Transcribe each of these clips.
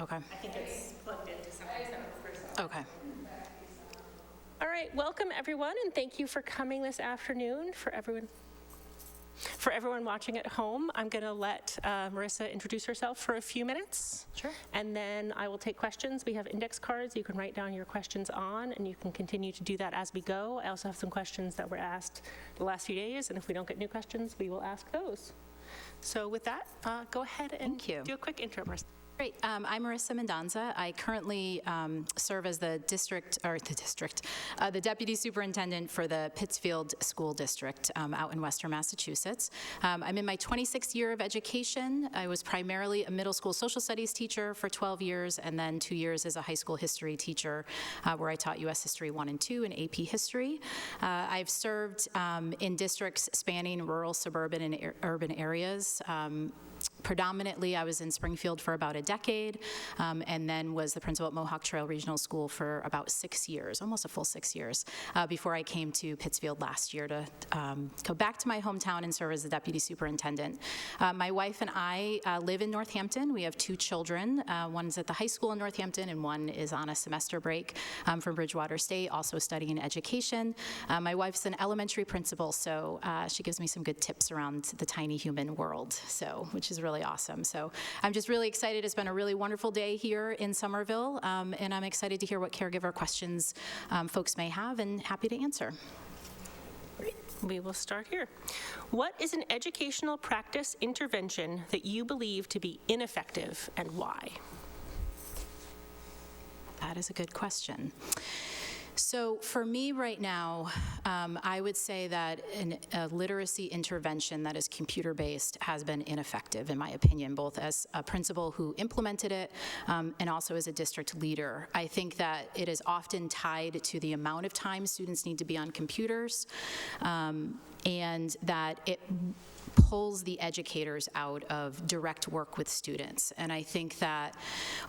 Okay. I think it's plugged into something. Okay. All right, welcome everyone, and thank you for coming this afternoon. For everyone watching at home, I'm going to let Marisa introduce herself for a few minutes. Sure. And then I will take questions. We have index cards you can write down your questions on, and you can continue to do that as we go. I also have some questions that were asked the last few days, and if we don't get new questions, we will ask those. So with that, go ahead and do a quick intro, Marisa. Great. I'm Marisa Mendonsa. I currently serve as the Deputy Superintendent for the Pittsfield School District out in Western Massachusetts. I'm in my 26th year of education. I was primarily a middle school social studies teacher for 12 years, and then 2 years as a high school history teacher where I taught U.S. History 1 and 2 and AP History. I've served in districts spanning rural, suburban, and urban areas. Predominantly, I was in Springfield for about a decade, and then was the principal at Mohawk Trail Regional School for about 6 years, almost a full 6 years, before I came to Pittsfield last year to go back to my hometown and serve as the deputy superintendent. My wife and I live in Northampton. We have 2 children. One's at the high school in Northampton, and one is on a semester break from Bridgewater State, also studying education. My wife's an elementary principal, so she gives me some good tips around the tiny human world, which is really awesome. So I'm just really excited. It's been a really wonderful day here in Somerville, and I'm excited to hear what caregiver questions folks may have, and happy to answer. Great. We will start here. What is an educational practice intervention that you believe to be ineffective, and why? That is a good question. So for me right now, I would say that a literacy intervention that is computer-based has been ineffective, in my opinion, both as a principal who implemented it and also as a district leader. I think that it is often tied to the amount of time students need to be on computers, and that it pulls the educators out of direct work with students. And I think that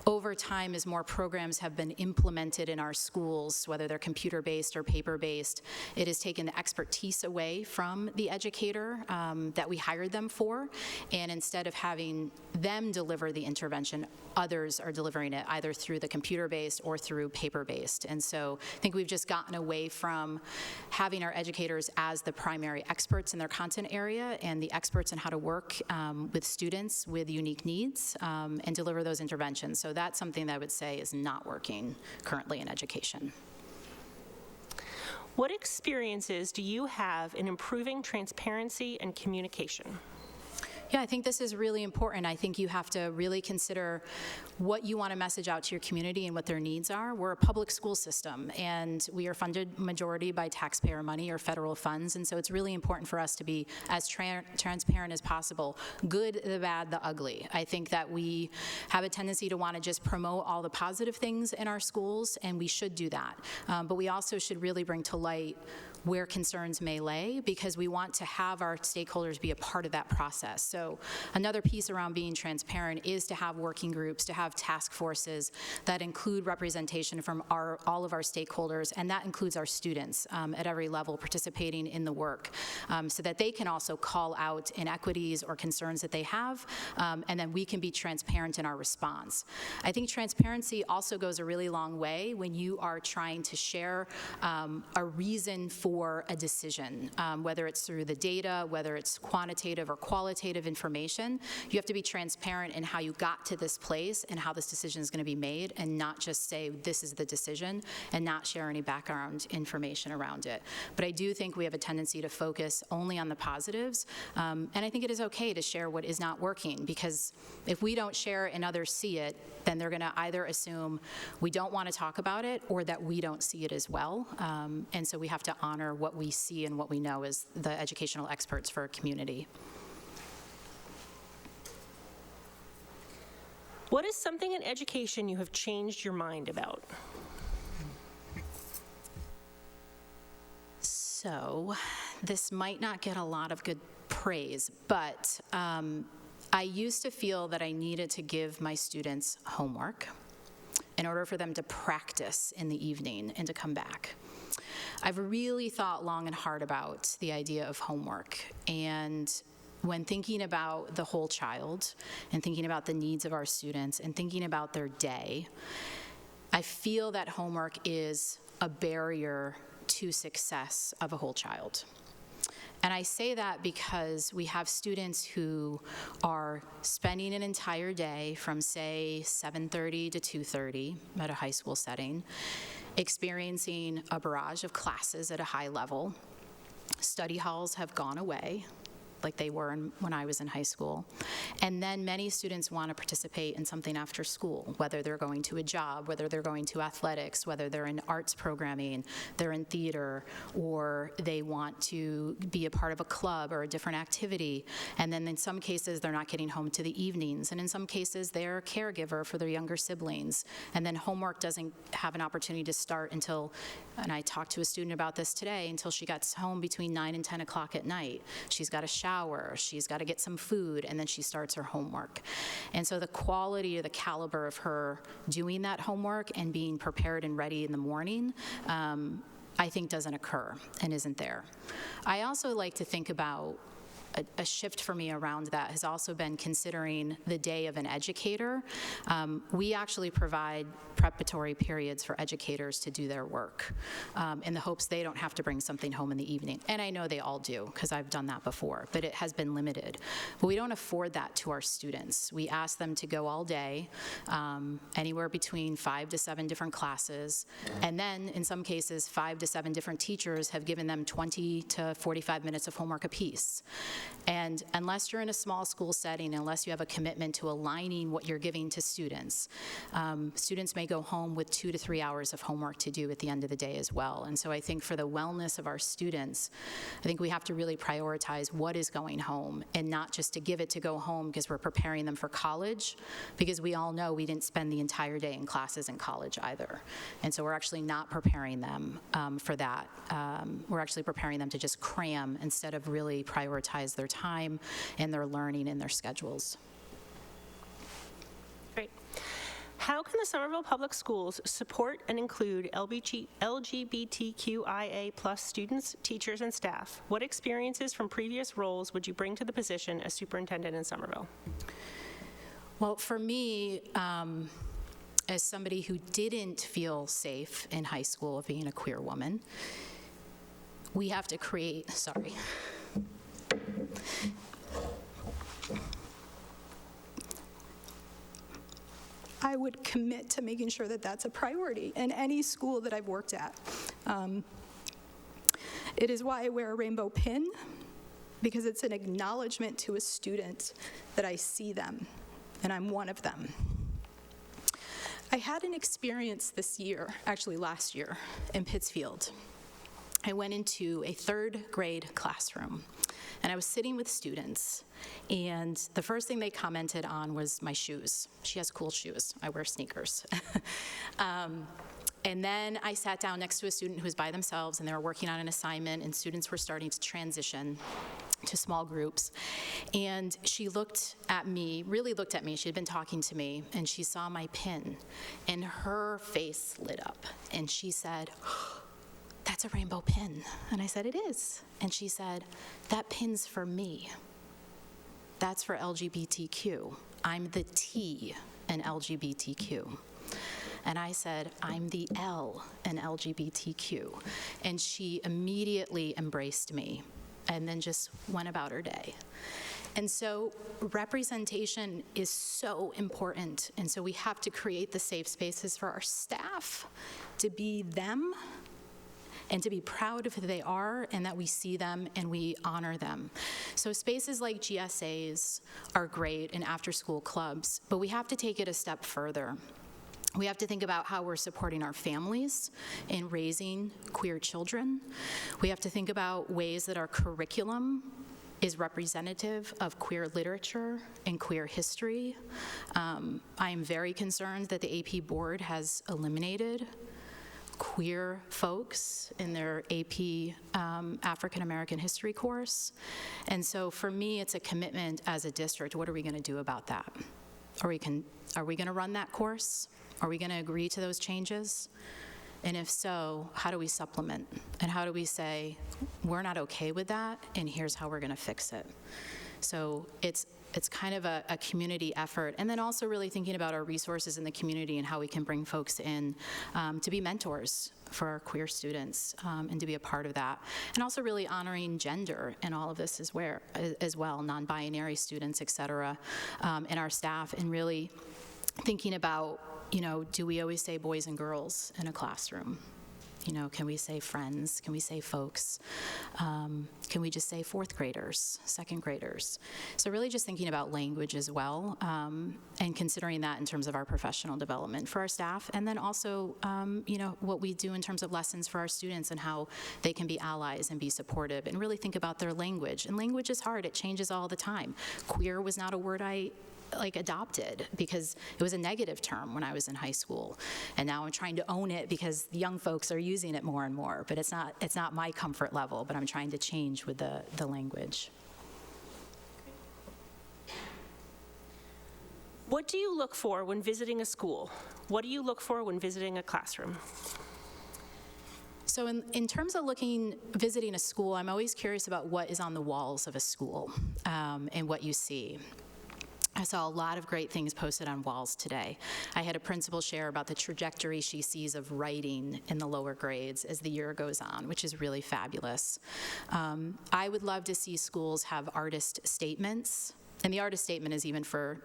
over time, as more programs have been implemented in our schools, whether they're computer-based or paper-based, it has taken the expertise away from the educator that we hired them for. And instead of having them deliver the intervention, others are delivering it either through the computer-based or through paper-based. And so I think we've just gotten away from having our educators as the primary experts in their content area and the experts in how to work with students with unique needs and deliver those interventions. So that's something that I would say is not working currently in education. What experiences do you have in improving transparency and communication? Yeah, I think this is really important. I think you have to really consider what you want to message out to your community and what their needs are. We're a public school system, and we are funded majority by taxpayer money or federal funds, and so it's really important for us to be as transparent as possible, good, the bad, the ugly. I think that we have a tendency to want to just promote all the positive things in our schools, and we should do that. But we also should really bring to light where concerns may lay, because we want to have our stakeholders be a part of that process. So another piece around being transparent is to have working groups, to have task forces that include representation from all of our stakeholders, and that includes our students at every level participating in the work, so that they can also call out inequities or concerns that they have, and then we can be transparent in our response. I think transparency also goes a really long way when you are trying to share a reason for a decision, whether it's through the data, whether it's quantitative or qualitative information. You have to be transparent in how you got to this place and how this decision is going to be made, and not just say this is the decision and not share any background information around it. But I do think we have a tendency to focus only on the positives, and I think it is okay to share what is not working, because if we don't share it and others see it, then they're going to either assume we don't want to talk about it or that we don't see it as well. And so we have to honor what we see and what we know as the educational experts for a community. What is something in education you have changed your mind about? So this might not get a lot of good praise, but I used to feel that I needed to give my students homework in order for them to practice in the evening and to come back. I've really thought long and hard about the idea of homework, and when thinking about the whole child and thinking about the needs of our students and thinking about their day, I feel that homework is a barrier to success of a whole child. And I say that because we have students who are spending an entire day from, say, 7:30 to 2:30 at a high school setting, experiencing a barrage of classes at a high level. Study halls have gone away, like they were when I was in high school. And then many students want to participate in something after school, whether they're going to a job, whether they're going to athletics, whether they're in arts programming, they're in theater, or they want to be a part of a club or a different activity. And then in some cases, they're not getting home to the evenings. And in some cases, they're a caregiver for their younger siblings. And then homework doesn't have an opportunity to start until, and I talked to a student about this today, until she gets home between 9 and 10 o'clock at night. She's got to shower, she's got to get some food, and then she starts her homework. And so the quality or the caliber of her doing that homework and being prepared and ready in the morning, I think doesn't occur and isn't there. I also like to think about a shift for me around that has also been considering the day of an educator. We actually provide preparatory periods for educators to do their work in the hopes they don't have to bring something home in the evening. And I know they all do, because I've done that before, but it has been limited. But we don't afford that to our students. We ask them to go all day, anywhere between 5 to 7 different classes, and then in some cases 5 to 7 different teachers have given them 20 to 45 minutes of homework apiece. And unless you're in a small school setting, unless you have a commitment to aligning what you're giving to students, students may go home with 2 to 3 hours of homework to do at the end of the day as well. And so I think for the wellness of our students, I think we have to really prioritize what is going home, and not just to give it to go home because we're preparing them for college, because we all know we didn't spend the entire day in classes in college either. And so we're actually not preparing them for that. We're actually preparing them to just cram instead of really prioritize their time and their learning and their schedules. Great. How can the Somerville Public Schools support and include LGBTQIA+ students, teachers, and staff? What experiences from previous roles would you bring to the position as superintendent in Somerville? Well, for me, as somebody who didn't feel safe in high school of being a queer woman, we have to create, I would commit to making sure that that's a priority in any school that I've worked at. It is why I wear a rainbow pin, because it's an acknowledgement to a student that I see them and I'm one of them. I had an experience this year, actually last year, in Pittsfield. I went into a 3rd grade classroom, and I was sitting with students, and the first thing they commented on was my shoes. She has cool shoes. I wear sneakers. And then I sat down next to a student who was by themselves, and they were working on an assignment, and students were starting to transition to small groups. And she looked at me, really looked at me. She had been talking to me, and she saw my pin, and her face lit up, and she said, "That's a rainbow pin." And I said, "It is." And she said, "That pin's for me. That's for LGBTQ. I'm the T in LGBTQ." And I said, "I'm the L in LGBTQ." And she immediately embraced me and then just went about her day. And so representation is so important. And so we have to create the safe spaces for our staff to be them and to be proud of who they are, and that we see them and we honor them. So spaces like GSAs are great, and after-school clubs, but we have to take it a step further. We have to think about how we're supporting our families in raising queer children. We have to think about ways that our curriculum is representative of queer literature and queer history. I am very concerned that the AP board has eliminated queer folks in their AP African American history course. And so for me, it's a commitment as a district. What are we going to do about that? Are we going to run that course? Are we going to agree to those changes? And if so, how do we supplement? And how do we say, we're not okay with that, and here's how we're going to fix it? So it's kind of a community effort. And then also really thinking about our resources in the community and how we can bring folks in to be mentors for our queer students and to be a part of that. And also really honoring gender in all of this as well, non-binary students, et cetera, and our staff, and really thinking about, do we always say boys and girls in a classroom? Can we say friends? Can we say folks? Can we just say fourth graders, second graders? So really just thinking about language as well, and considering that in terms of our professional development for our staff, and then also, what we do in terms of lessons for our students and how they can be allies and be supportive, and really think about their language. And language is hard, it changes all the time. Queer was not a word I adopted because it was a negative term when I was in high school, and now I'm trying to own it because the young folks are using it more and more, but it's not my comfort level, but I'm trying to change with the language. What do you look for when visiting a school? What do you look for when visiting a classroom? So in terms of visiting a school, I'm always curious about what is on the walls of a school and what you see. I saw a lot of great things posted on walls today. I had a principal share about the trajectory she sees of writing in the lower grades as the year goes on, which is really fabulous. I would love to see schools have artist statements. And the artist statement is even for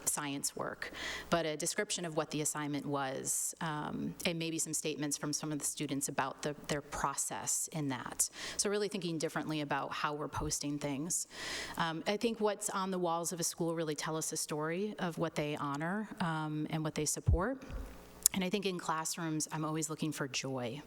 science work, but a description of what the assignment was, and maybe some statements from some of the students about their process in that. So really thinking differently about how we're posting things. I think what's on the walls of a school really tell us a story of what they honor and what they support. And I think in classrooms, I'm always looking for joy.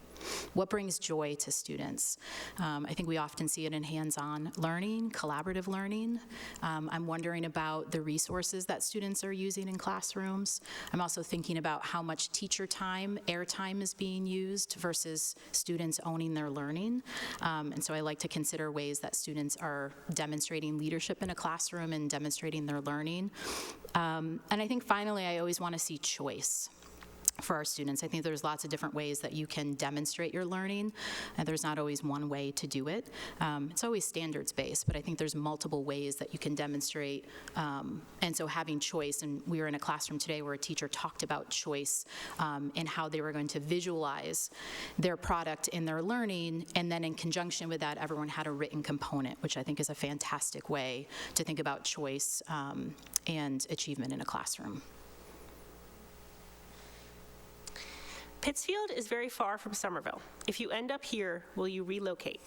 What brings joy to students? I think we often see it in hands-on learning, collaborative learning. I'm wondering about the resources that students are using in classrooms. I'm also thinking about how much teacher time, airtime is being used versus students owning their learning. And so I like to consider ways that students are demonstrating leadership in a classroom and demonstrating their learning. And I think finally, I always want to see choice for our students. I think there's lots of different ways that you can demonstrate your learning, and there's not always one way to do it. It's always standards-based, but I think there's multiple ways that you can demonstrate, and so having choice, and we were in a classroom today where a teacher talked about choice and how they were going to visualize their product in their learning, and then in conjunction with that, everyone had a written component, which I think is a fantastic way to think about choice and achievement in a classroom. Pittsfield is very far from Somerville. If you end up here, will you relocate?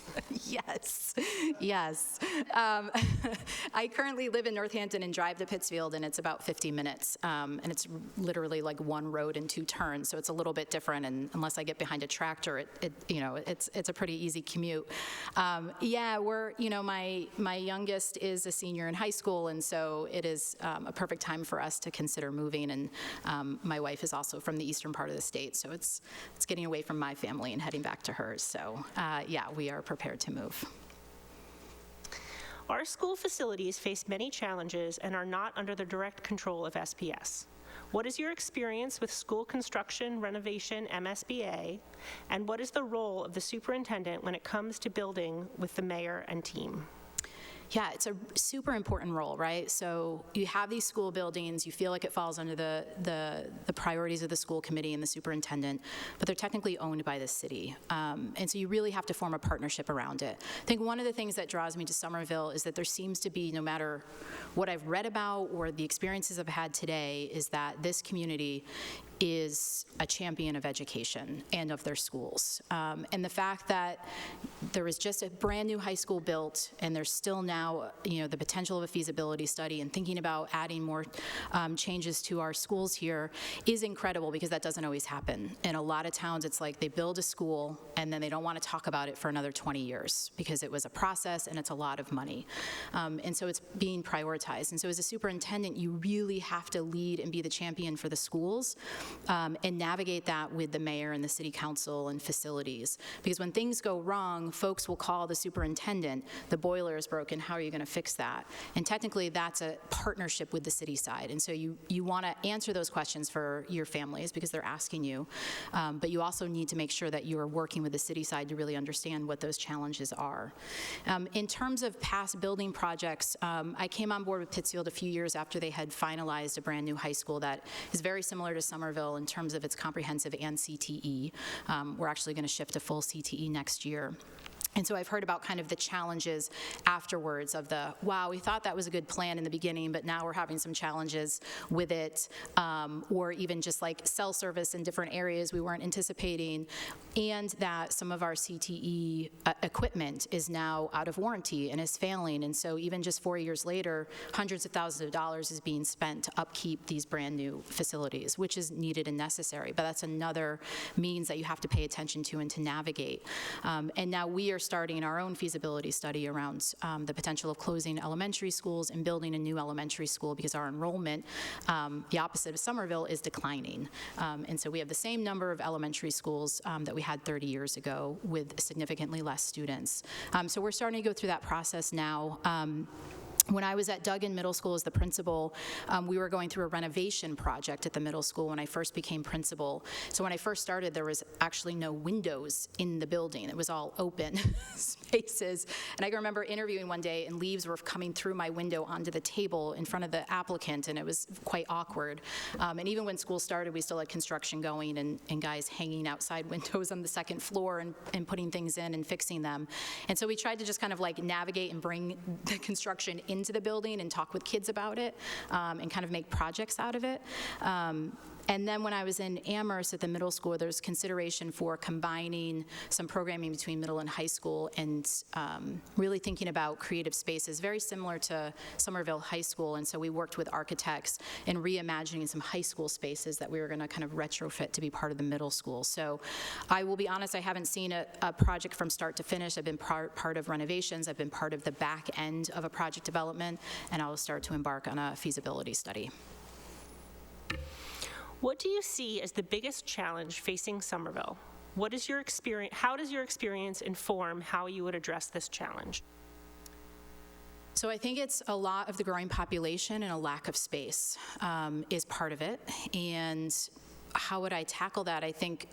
Yes, yes. I currently live in Northampton and drive to Pittsfield, and it's about 50 minutes, and it's literally like one road and two turns, so it's a little bit different, and unless I get behind a tractor, it's a pretty easy commute. Yeah, my youngest is a senior in high school, and so it is a perfect time for us to consider moving, and my wife is also from the eastern part of the state, so it's getting away from my family and heading back to hers. So yeah, we are prepared to move. Our school facilities face many challenges and are not under the direct control of SPS. What is your experience with school construction, renovation, MSBA, and what is the role of the superintendent when it comes to building with the mayor and team? Yeah, it's a super important role, right? So you have these school buildings, you feel like it falls under the priorities of the school committee and the superintendent, but they're technically owned by the city. And so you really have to form a partnership around it. I think one of the things that draws me to Somerville is that there seems to be, no matter what I've read about or the experiences I've had today, is that this community is a champion of education and of their schools. And the fact that there was just a brand new high school built, and there's still now, the potential of a feasibility study and thinking about adding more changes to our schools here is incredible, because that doesn't always happen. In a lot of towns, it's like they build a school and then they don't want to talk about it for another 20 years because it was a process and it's a lot of money. And so it's being prioritized. And so as a superintendent, you really have to lead and be the champion for the schools and navigate that with the mayor and the city council and facilities. Because when things go wrong, folks will call the superintendent, the boiler is broken, how are you going to fix that? And technically that's a partnership with the city side. And so you want to answer those questions for your families because they're asking you, but you also need to make sure that you are working with the city side to really understand what those challenges are. In terms of past building projects, I came on board with Pittsfield a few years after they had finalized a brand new high school that is very similar to Somerville in terms of its comprehensive and CTE. We're actually going to shift to full CTE next year. And so I've heard about kind of the challenges afterwards of the, wow, we thought that was a good plan in the beginning, but now we're having some challenges with it, or even just like cell service in different areas we weren't anticipating, and that some of our CTE equipment is now out of warranty and is failing. And so even just 4 years later, hundreds of thousands of dollars is being spent to upkeep these brand new facilities, which is needed and necessary. But that's another means that you have to pay attention to and to navigate. And now we are starting our own feasibility study around the potential of closing elementary schools and building a new elementary school because our enrollment, the opposite of Somerville, is declining. And so we have the same number of elementary schools that we had 30 years ago with significantly less students. So we're starting to go through that process now. When I was at Duggan Middle School as the principal, we were going through a renovation project at the middle school when I first became principal. So when I first started, there was actually no windows in the building. It was all open spaces. And I can remember interviewing one day, and leaves were coming through my window onto the table in front of the applicant, and it was quite awkward. And even when school started, we still had construction going and guys hanging outside windows on the second floor and putting things in and fixing them. And so we tried to just kind of like navigate and bring the construction into the building and talk with kids about it, and kind of make projects out of it. And then when I was in Amherst at the middle school, there's consideration for combining some programming between middle and high school and really thinking about creative spaces, very similar to Somerville High School. And so we worked with architects in reimagining some high school spaces that we were going to kind of retrofit to be part of the middle school. So I will be honest, I haven't seen a project from start to finish. I've been part of renovations. I've been part of the back end of a project development, and I'll start to embark on a feasibility study. What do you see as the biggest challenge facing Somerville? What is your experience? How does your experience inform how you would address this challenge? So I think it's a lot of the growing population and a lack of space is part of it. And how would I tackle that? I think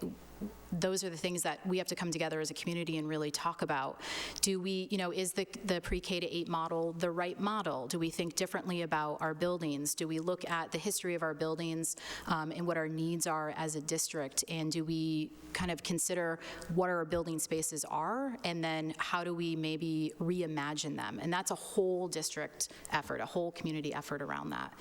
those are the things that we have to come together as a community and really talk about. Do we, is the pre-K to 8 model the right model? Do we think differently about our buildings? Do we look at the history of our buildings and what our needs are as a district? And do we kind of consider what our building spaces are, and then how do we maybe reimagine them? And that's a whole district effort, a whole community effort around that.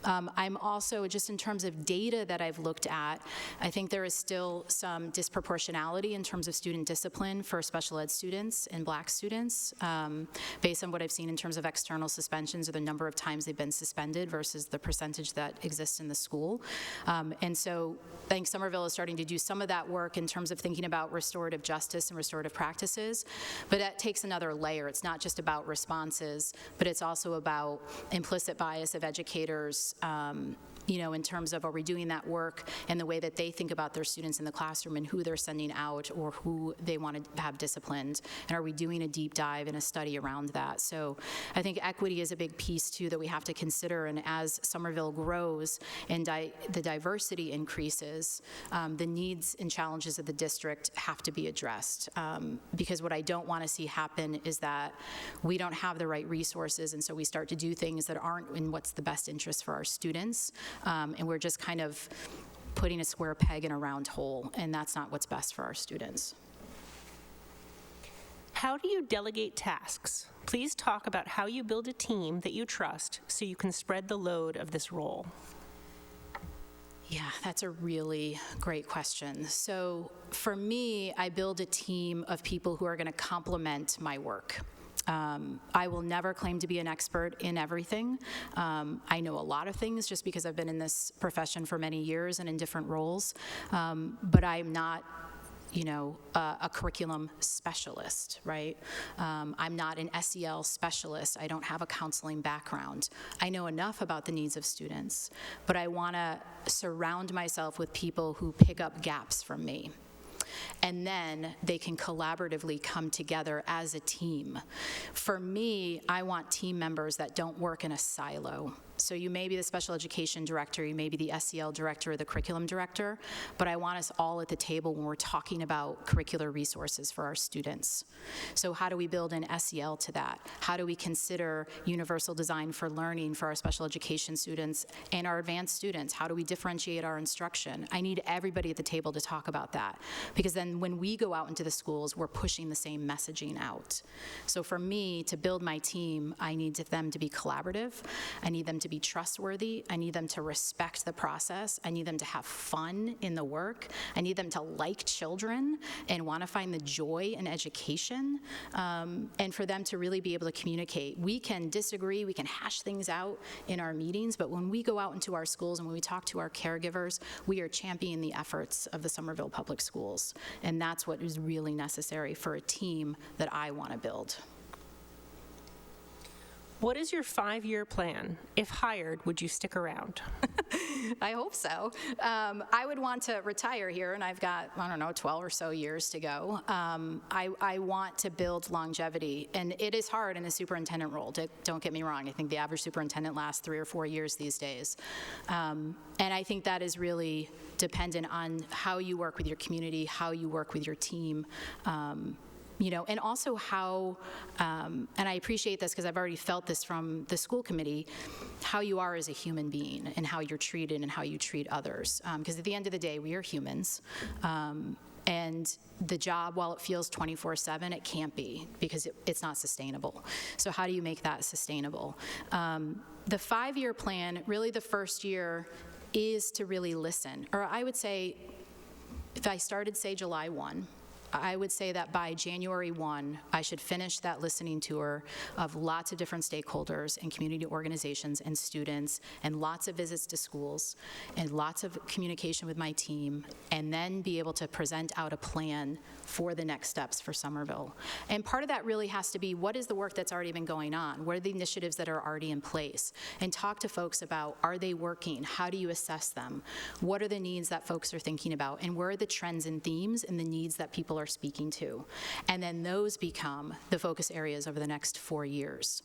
I'm also, just in terms of data that I've looked at, I think there is still some disproportionality in terms of student discipline for special ed students and Black students, based on what I've seen in terms of external suspensions or the number of times they've been suspended versus the percentage that exists in the school. And so I think Somerville is starting to do some of that work in terms of thinking about restorative justice and restorative practices, but that takes another layer. It's not just about responses, but it's also about implicit bias of educators, in terms of, are we doing that work and the way that they think about their students in the classroom and who they're sending out or who they want to have disciplined, and are we doing a deep dive and a study around that? So I think equity is a big piece too that we have to consider, and as Somerville grows and the diversity increases, the needs and challenges of the district have to be addressed, because what I don't want to see happen is that we don't have the right resources, and so we start to do things that aren't in what's the best interest for our students. And we're just kind of putting a square peg in a round hole, and that's not what's best for our students. How do you delegate tasks? Please talk about how you build a team that you trust so you can spread the load of this role. Yeah, that's a really great question. So for me, I build a team of people who are going to complement my work. I will never claim to be an expert in everything. I know a lot of things just because I've been in this profession for many years and in different roles, but I'm not a curriculum specialist, right? I'm not an SEL specialist. I don't have a counseling background. I know enough about the needs of students, but I want to surround myself with people who pick up gaps from me. And then they can collaboratively come together as a team. For me, I want team members that don't work in a silo. So you may be the special education director, you may be the SEL director or the curriculum director, but I want us all at the table when we're talking about curricular resources for our students. So how do we build an SEL to that? How do we consider universal design for learning for our special education students and our advanced students? How do we differentiate our instruction? I need everybody at the table to talk about that, because then when we go out into the schools, we're pushing the same messaging out. So for me, to build my team, I need them to be collaborative. I need them to be trustworthy. I need them to respect the process. I need them to have fun in the work. I need them to like children and want to find the joy in education, and for them to really be able to communicate. We can disagree, we can hash things out in our meetings, but when we go out into our schools and when we talk to our caregivers, we are championing the efforts of the Somerville Public Schools, and that's what is really necessary for a team that I want to build. What is your 5-year plan? If hired, would you stick around? I hope so. I would want to retire here, and I've got, 12 or so years to go. I want to build longevity, and it is hard in a superintendent role. Don't get me wrong. I think the average superintendent lasts 3 or 4 years these days. And I think that is really dependent on how you work with your community, how you work with your team, and also how, and I appreciate this because I've already felt this from the school committee, how you are as a human being and how you're treated and how you treat others. Because at the end of the day, we are humans. And the job, while it feels 24/7, it can't be, because it's not sustainable. So how do you make that sustainable? The 5-year plan, really the first year is to really listen. Or I would say, if I started, say, July 1, I would say that by January 1, I should finish that listening tour of lots of different stakeholders and community organizations and students, and lots of visits to schools, and lots of communication with my team, and then be able to present out a plan for the next steps for Somerville. And part of that really has to be, what is the work that's already been going on? What are the initiatives that are already in place? And talk to folks about, are they working? How do you assess them? What are the needs that folks are thinking about? And where are the trends and themes and the needs that people are speaking to? And then those become the focus areas over the next 4 years.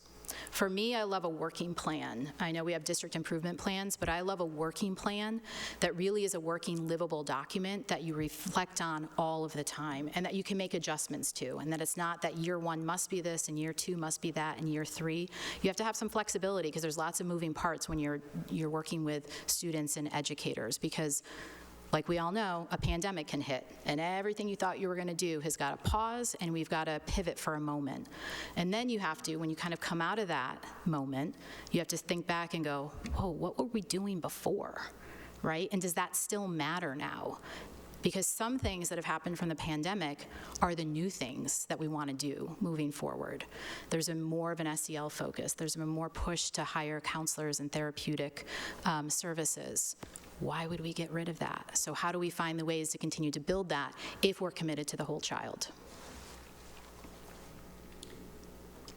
For me, I love a working plan. I know we have district improvement plans, but I love a working plan that really is a working, livable document that you reflect on all of the time, and that you can make adjustments to, and that it's not that year 1 must be this, and year 2 must be that, and year 3. You have to have some flexibility, because there's lots of moving parts when you're working with students and educators, because like we all know, a pandemic can hit, and everything you thought you were going to do has got to pause, and we've got to pivot for a moment. And then you have to, when you kind of come out of that moment, you have to think back and go, oh, what were we doing before, right? And does that still matter now? Because some things that have happened from the pandemic are the new things that we want to do moving forward. There's a more of an SEL focus. There's a more push to hire counselors and therapeutic services. Why would we get rid of that? So how do we find the ways to continue to build that if we're committed to the whole child?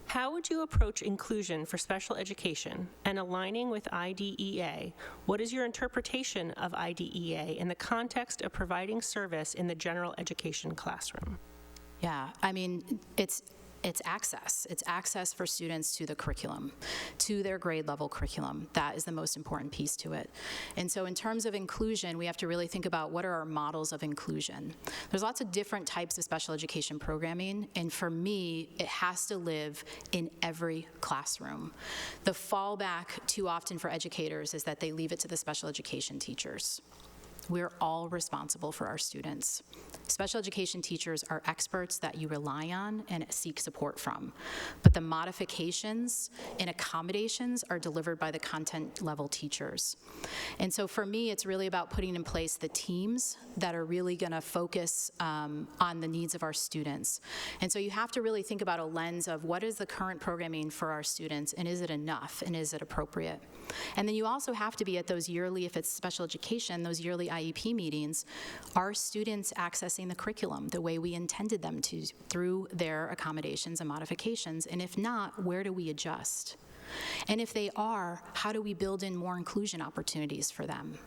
How would you approach inclusion for special education and aligning with IDEA? What is your interpretation of IDEA in the context of providing service in the general education classroom? Yeah, I mean, it's access. It's access for students to the curriculum, to their grade level curriculum. That is the most important piece to it. And so in terms of inclusion, we have to really think about, what are our models of inclusion? There's lots of different types of special education programming, and for me, it has to live in every classroom. The fallback too often for educators is that they leave it to the special education teachers. We're all responsible for our students. Special education teachers are experts that you rely on and seek support from. But the modifications and accommodations are delivered by the content level teachers. And so for me, it's really about putting in place the teams that are really gonna focus on the needs of our students. And so you have to really think about a lens of, what is the current programming for our students, and is it enough, and is it appropriate? And then you also have to be at those yearly, if it's special education, those yearly IEP meetings. Are students accessing the curriculum the way we intended them to through their accommodations and modifications? And if not, where do we adjust? And if they are, how do we build in more inclusion opportunities for them?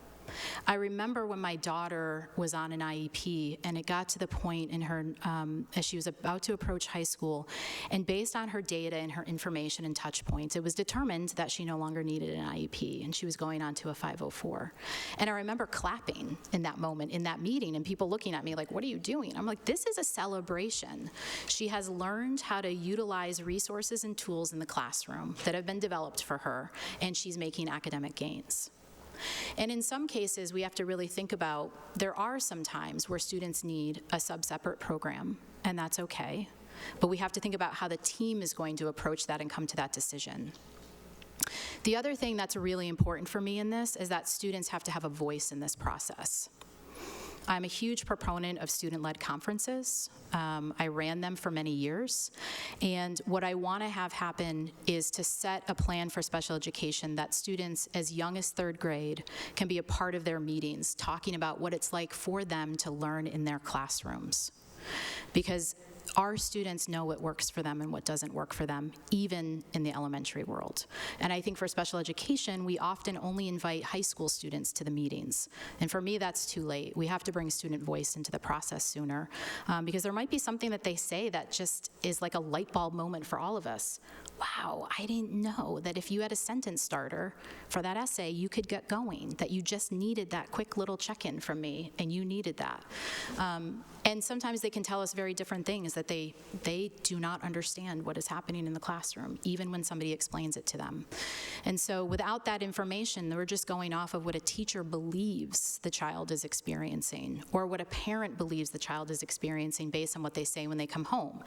I remember when my daughter was on an IEP, and it got to the point in her, as she was about to approach high school, and based on her data and her information and touch points, it was determined that she no longer needed an IEP, and she was going on to a 504. And I remember clapping in that moment, in that meeting, and people looking at me like, what are you doing? I'm like, this is a celebration. She has learned how to utilize resources and tools in the classroom that have been developed for her, and she's making academic gains. And in some cases, we have to really think about, there are some times where students need a sub-separate program, and that's okay. But we have to think about how the team is going to approach that and come to that decision. The other thing that's really important for me in this is that students have to have a voice in this process. I'm a huge proponent of student-led conferences. I ran them for many years. And what I want to have happen is to set a plan for special education that students as young as 3rd grade can be a part of their meetings, talking about what it's like for them to learn in their classrooms. Because our students know what works for them and what doesn't work for them, even in the elementary world. And I think for special education, we often only invite high school students to the meetings. And for me, that's too late. We have to bring student voice into the process sooner, because there might be something that they say that just is like a light bulb moment for all of us. Wow, I didn't know that if you had a sentence starter for that essay, you could get going, that you just needed that quick little check-in from me, and you needed that. And sometimes they can tell us very different things, that they do not understand what is happening in the classroom, even when somebody explains it to them. And so without that information, we're just going off of what a teacher believes the child is experiencing, or what a parent believes the child is experiencing based on what they say when they come home.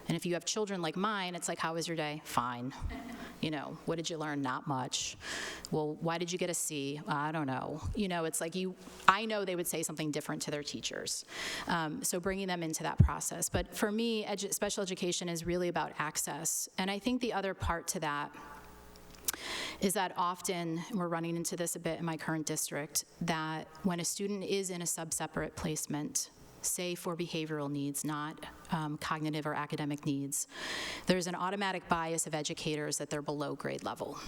And if you have children like mine, it's like, how was your day? Fine. You know, what did you learn? Not much. Well, why did you get a C? I don't know. You know, it's like I know they would say something different to their teachers. So bringing them into that process. But for me, special education is really about access. And I think the other part to that is that often, we're running into this a bit in my current district, that when a student is in a sub-separate placement, say for behavioral needs, not cognitive or academic needs, there's an automatic bias of educators that they're below grade level.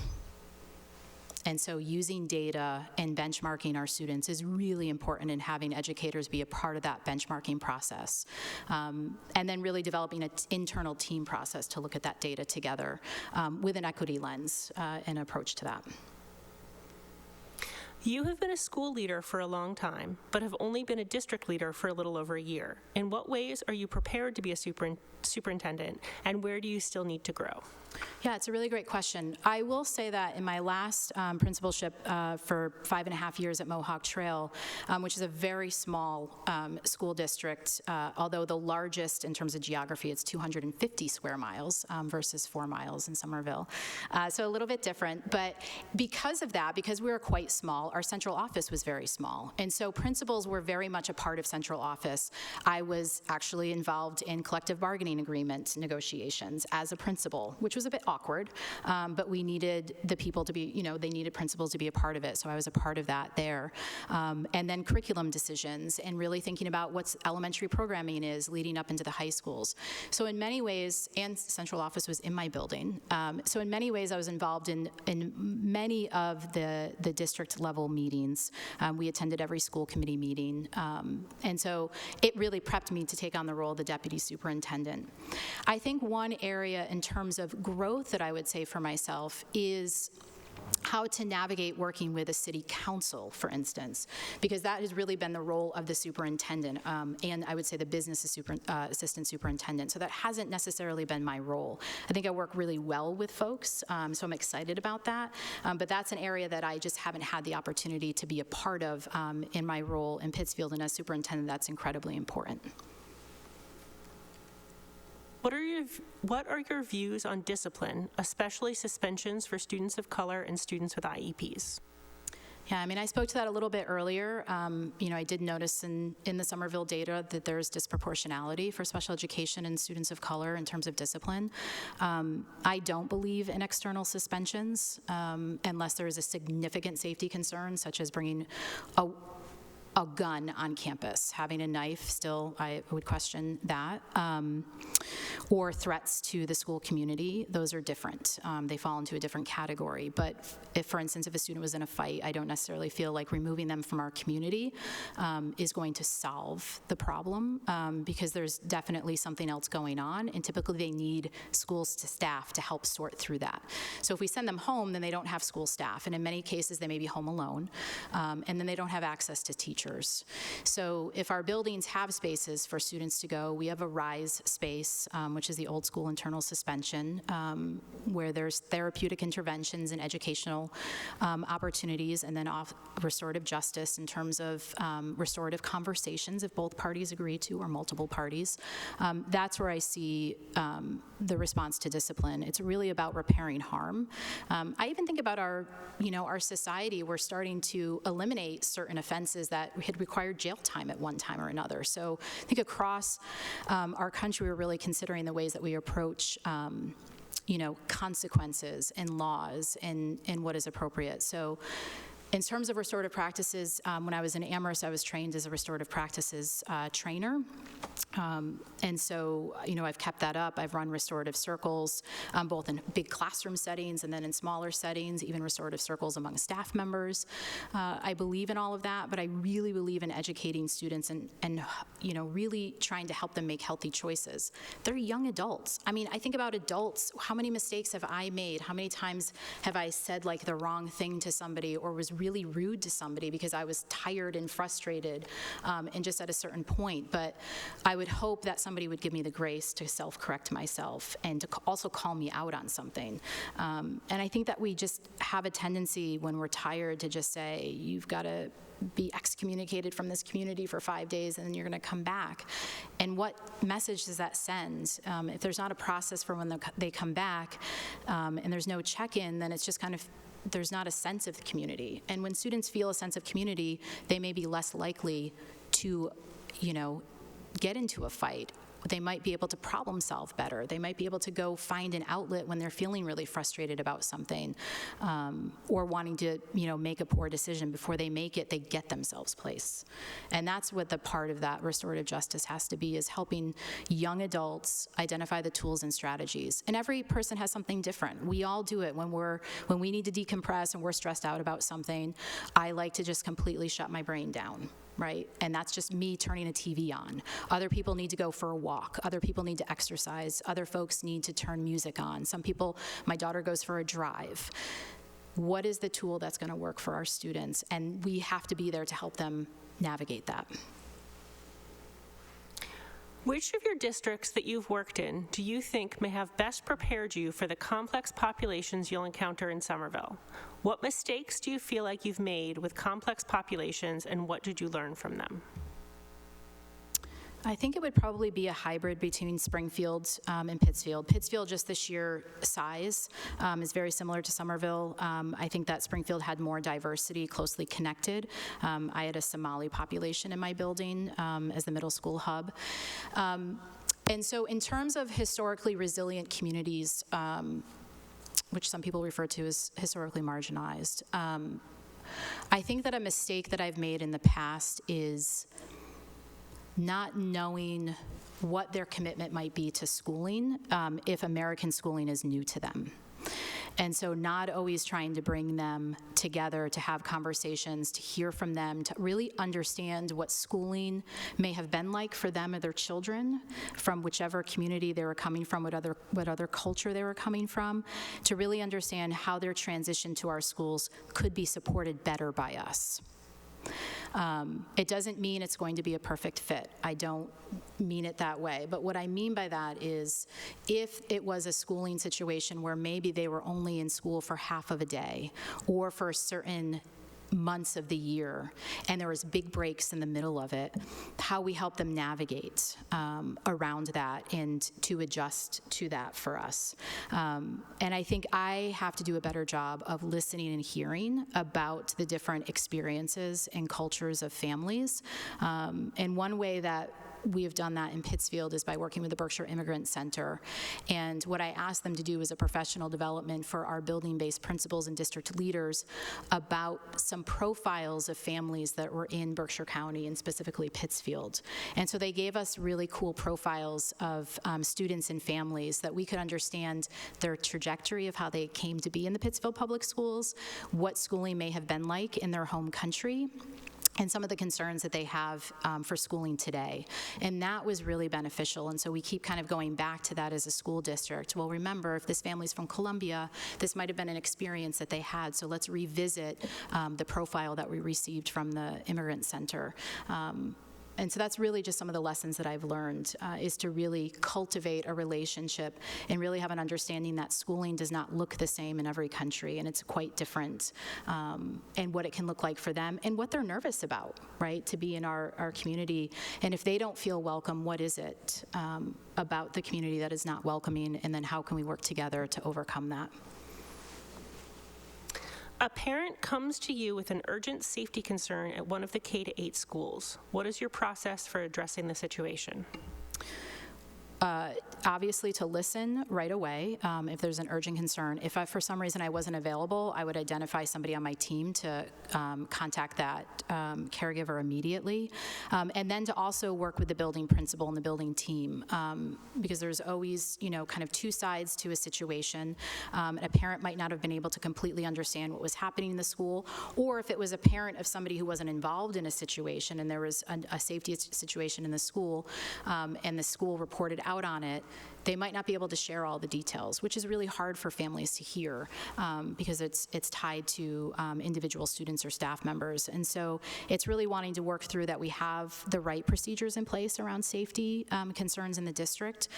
And so using data and benchmarking our students is really important, in having educators be a part of that benchmarking process. And then really developing an internal team process to look at that data together with an equity lens and approach to that. You have been a school leader for a long time, but have only been a district leader for a little over a year. In what ways are you prepared to be a superintendent, and where do you still need to grow? Yeah, it's a really great question. I will say that in my last principalship for 5.5 years at Mohawk Trail, which is a very small school district, although the largest in terms of geography, it's 250 square miles versus 4 miles in Somerville. So a little bit different, but because of that, because we were quite small, our central office was very small. And so principals were very much a part of central office. I was actually involved in collective bargaining agreement negotiations as a principal, which was a bit awkward, but we needed the people to be, they needed principals to be a part of it, so I was a part of that there. And then curriculum decisions, and really thinking about what elementary programming is leading up into the high schools. So in many ways, and central office was in my building, so in many ways I was involved in many of the district level meetings. We attended every school committee meeting, and so it really prepped me to take on the role of the deputy superintendent. I think one area in terms of growth that I would say for myself is how to navigate working with a city council, for instance, because that has really been the role of the superintendent, and I would say the business assistant superintendent. So that hasn't necessarily been my role. I think I work really well with folks, so I'm excited about that. But that's an area that I just haven't had the opportunity to be a part of in my role in Pittsfield, and as superintendent, that's incredibly important. What are your views on discipline, especially suspensions for students of color and students with IEPs? Yeah, I mean, I spoke to that a little bit earlier. I did notice in the Somerville data that there's disproportionality for special education and students of color in terms of discipline. I don't believe in external suspensions unless there is a significant safety concern, such as bringing a gun on campus. Having a knife, still, I would question that. Or threats to the school community, those are different. They fall into a different category. But if, for instance, if a student was in a fight, I don't necessarily feel like removing them from our community is going to solve the problem because there's definitely something else going on, and typically they need schools staff to help sort through that. So if we send them home, then they don't have school staff, and in many cases they may be home alone, and then they don't have access to teachers. So if our buildings have spaces for students to go, we have a RISE space, which is the old school internal suspension, where there's therapeutic interventions and educational opportunities, and then restorative justice in terms of restorative conversations if both parties agree to, or multiple parties. That's where I see the response to discipline. It's really about repairing harm. I even think about our society. We're starting to eliminate certain offenses that had required jail time at one time or another. So I think across our country, we're really considering the ways that we approach consequences and laws and what is appropriate. So in terms of restorative practices, when I was in Amherst, I was trained as a restorative practices trainer. And so, I've kept that up. I've run restorative circles, both in big classroom settings and then in smaller settings, even restorative circles among staff members. I believe in all of that, but I really believe in educating students and really trying to help them make healthy choices. They're young adults. I mean, I think about adults. How many mistakes have I made? How many times have I said like the wrong thing to somebody or was really rude to somebody because I was tired and frustrated and just at a certain point? But I would hope that somebody would give me the grace to self-correct myself and to also call me out on something. And I think that we just have a tendency when we're tired to just say, you've got to be excommunicated from this community for 5 days and then you're going to come back. And what message does that send? If there's not a process for when they come back and there's no check-in, then it's just kind of, there's not a sense of the community. And when students feel a sense of community, they may be less likely to, get into a fight. They might be able to problem solve better. They might be able to go find an outlet when they're feeling really frustrated about something or wanting to, make a poor decision. Before they make it, they get themselves placed. And that's what the part of that restorative justice has to be, is helping young adults identify the tools and strategies. And every person has something different. We all do it when we need to decompress and we're stressed out about something. I like to just completely shut my brain down. Right? And that's just me turning a TV on. Other people need to go for a walk. Other people need to exercise. Other folks need to turn music on. Some people, my daughter goes for a drive. What is the tool that's going to work for our students? And we have to be there to help them navigate that. Which of your districts that you've worked in do you think may have best prepared you for the complex populations you'll encounter in Somerville? What mistakes do you feel like you've made with complex populations, and what did you learn from them? I think it would probably be a hybrid between Springfield and Pittsfield. Pittsfield, just the sheer size, is very similar to Somerville. I think that Springfield had more diversity, closely connected. I had a Somali population in my building as the middle school hub. And so in terms of historically resilient communities, which some people refer to as historically marginalized, I think that a mistake that I've made in the past is not knowing what their commitment might be to schooling if American schooling is new to them. And so not always trying to bring them together to have conversations, to hear from them, to really understand what schooling may have been like for them or their children from whichever community they were coming from, what other culture they were coming from, to really understand how their transition to our schools could be supported better by us. It doesn't mean it's going to be a perfect fit. I don't mean it that way. But what I mean by that is if it was a schooling situation where maybe they were only in school for half of a day or for certain months of the year, and there was big breaks in the middle of it, how we help them navigate around that and to adjust to that for us. And I think I have to do a better job of listening and hearing about the different experiences and cultures of families. And one way that we have done that in Pittsfield is by working with the Berkshire Immigrant Center. And what I asked them to do is a professional development for our building-based principals and district leaders about some profiles of families that were in Berkshire County and specifically Pittsfield. And so they gave us really cool profiles of students and families that we could understand their trajectory of how they came to be in the Pittsfield Public Schools, what schooling may have been like in their home country, and some of the concerns that they have for schooling today. And that was really beneficial. And so we keep kind of going back to that as a school district. Well, remember, if this family's from Columbia, this might have been an experience that they had. So let's revisit the profile that we received from the Immigrant Center. And so that's really just some of the lessons that I've learned, is to really cultivate a relationship and really have an understanding that schooling does not look the same in every country, and it's quite different, and what it can look like for them and what they're nervous about, right, to be in our community. And if they don't feel welcome, what is it about the community that is not welcoming, and then how can we work together to overcome that? A parent comes to you with an urgent safety concern at one of the K-8 schools. What is your process for addressing the situation? Obviously, to listen right away if there's an urgent concern. If for some reason I wasn't available, I would identify somebody on my team to contact that caregiver immediately. And then to also work with the building principal and the building team, because there's always, kind of two sides to a situation. A parent might not have been able to completely understand what was happening in the school, or if it was a parent of somebody who wasn't involved in a situation and there was a safety situation in the school, and the school reported out on it, they might not be able to share all the details, which is really hard for families to hear because it's tied to individual students or staff members. And so it's really wanting to work through that we have the right procedures in place around safety concerns in the district,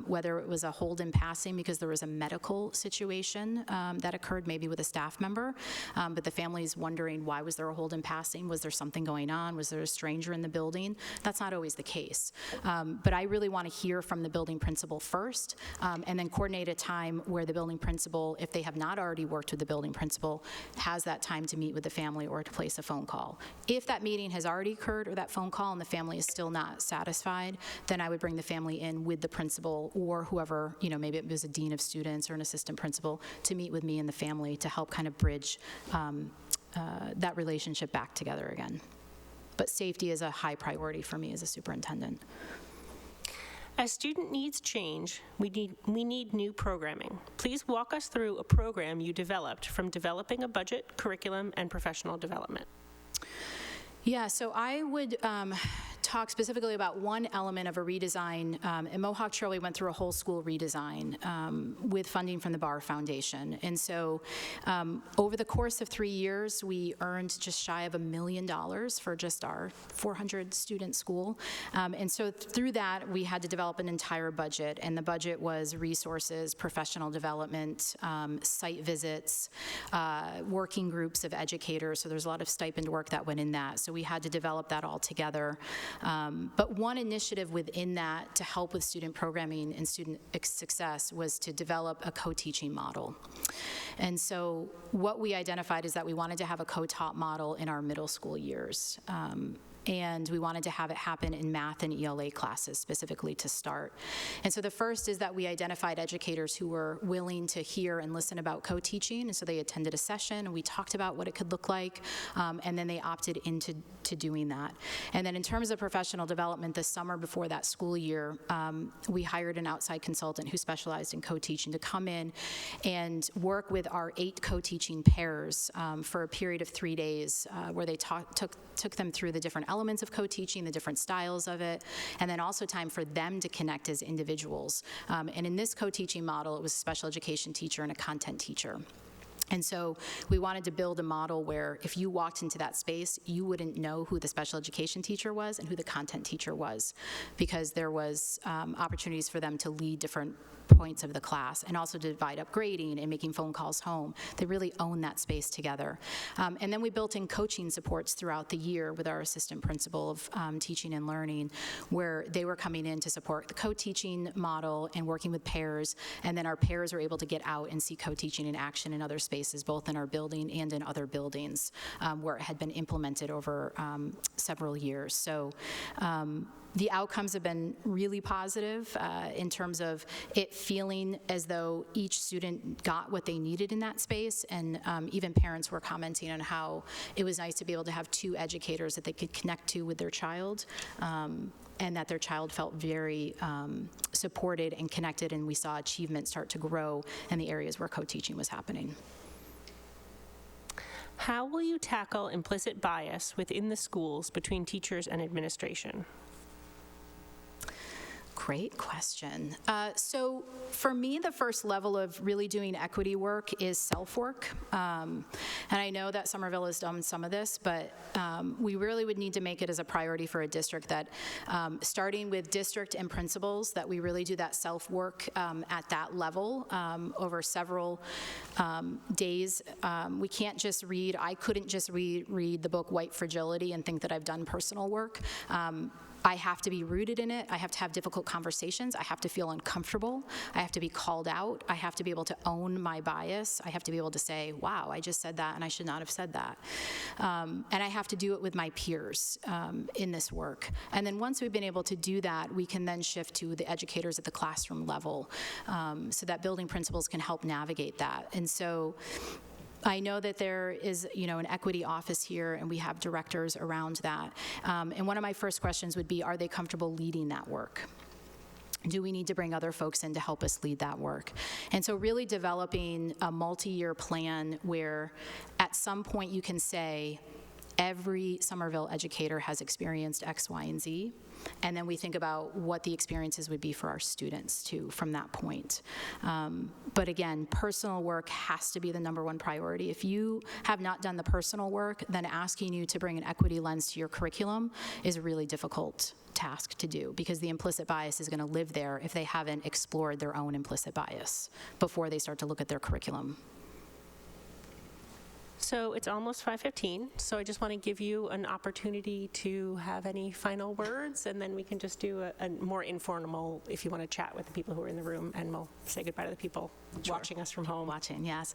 whether it was a hold in passing because there was a medical situation that occurred maybe with a staff member, but the family's wondering, why was there a hold in passing? Was there something going on? Was there a stranger in the building? That's not always the case. But I really want to hear from the building principal first, and then coordinate a time where the building principal, if they have not already worked with the building principal, has that time to meet with the family or to place a phone call. If that meeting has already occurred or that phone call and the family is still not satisfied, then I would bring the family in with the principal or whoever, maybe it was a dean of students or an assistant principal, to meet with me and the family to help kind of bridge that relationship back together again. But safety is a high priority for me as a superintendent. As student needs change, we need new programming. Please walk us through a program you developed from developing a budget, curriculum, and professional development. Yeah, so I would talk specifically about one element of a redesign. In Mohawk Trail, we went through a whole school redesign with funding from the Barr Foundation. And so over the course of 3 years, we earned just shy of $1 million for just our 400-student school. And so through that, we had to develop an entire budget. And the budget was resources, professional development, site visits, working groups of educators. So there's a lot of stipend work that went in that. So we had to develop that all together. But one initiative within that to help with student programming and student success was to develop a co-teaching model. And so what we identified is that we wanted to have a co-taught model in our middle school years. And we wanted to have it happen in math and ELA classes specifically to start. And so the first is that we identified educators who were willing to hear and listen about co-teaching, and so they attended a session, and we talked about what it could look like, and then they opted into doing that. And then in terms of professional development, this summer before that school year, we hired an outside consultant who specialized in co-teaching to come in and work with our 8 co-teaching pairs for a period of 3 days where they took them through the different elements of co-teaching, the different styles of it, and then also time for them to connect as individuals. And in this co-teaching model, it was a special education teacher and a content teacher. And so we wanted to build a model where if you walked into that space, you wouldn't know who the special education teacher was and who the content teacher was, because there was opportunities for them to lead different points of the class, and also to divide up grading and making phone calls home. They really own that space together. And then we built in coaching supports throughout the year with our assistant principal of teaching and learning, where they were coming in to support the co-teaching model and working with pairs, and then our pairs were able to get out and see co-teaching in action in other spaces, both in our building and in other buildings, where it had been implemented over several years. So the outcomes have been really positive in terms of it feeling as though each student got what they needed in that space, and even parents were commenting on how it was nice to be able to have two educators that they could connect to with their child, and that their child felt very supported and connected, and we saw achievement start to grow in the areas where co-teaching was happening. How will you tackle implicit bias within the schools between teachers and administration? Great question. So for me, the first level of really doing equity work is self-work. And I know that Somerville has done some of this, but we really would need to make it as a priority for a district that, starting with district and principals, that we really do that self-work at that level over several days. We can't just read, I couldn't just read the book White Fragility and think that I've done personal work. I have to be rooted in it. I have to have difficult conversations. I have to feel uncomfortable. I have to be called out. I have to be able to own my bias. I have to be able to say, wow, I just said that and I should not have said that. And I have to do it with my peers in this work. And then once we've been able to do that, we can then shift to the educators at the classroom level, so that building principals can help navigate that. And so I know that there is, an equity office here, and we have directors around that. And one of my first questions would be, are they comfortable leading that work? Do we need to bring other folks in to help us lead that work? And so really developing a multi-year plan where at some point you can say, every Somerville educator has experienced X, Y, and Z. And then we think about what the experiences would be for our students too from that point. But again, personal work has to be the #1 priority. If you have not done the personal work, then asking you to bring an equity lens to your curriculum is a really difficult task to do, because the implicit bias is going to live there if they haven't explored their own implicit bias before they start to look at their curriculum. So it's almost 5:15, so I just want to give you an opportunity to have any final words, and then we can just do a more informal, if you want to chat with the people who are in the room, and we'll say goodbye to the people watching us from home. Watching, yes.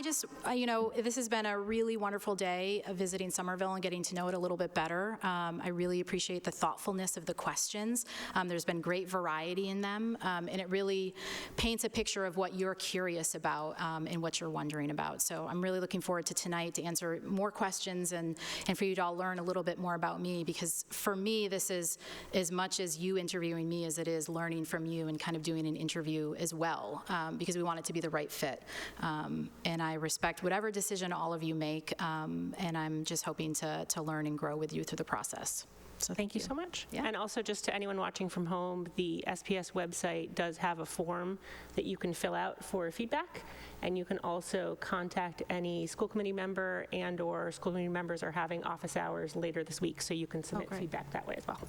This has been a really wonderful day of visiting Somerville and getting to know it a little bit better. I really appreciate the thoughtfulness of the questions. There's been great variety in them, and it really paints a picture of what you're curious about and what you're wondering about. So I'm really looking forward to tonight to answer more questions and for you to all learn a little bit more about me, because for me, this is as much as you interviewing me as it is learning from you and kind of doing an interview as well, because we want it to be the right fit. And I respect whatever decision all of you make, and I'm just hoping to learn and grow with you through the process. So Thank you so much. Yeah. And also, just to anyone watching from home, the SPS website does have a form that you can fill out for feedback, and you can also contact any school committee member and/or school committee members are having office hours later this week, so you can submit great. feedback that way as well.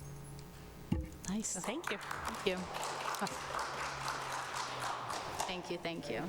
Nice. So thank you. Thank you. Thank you.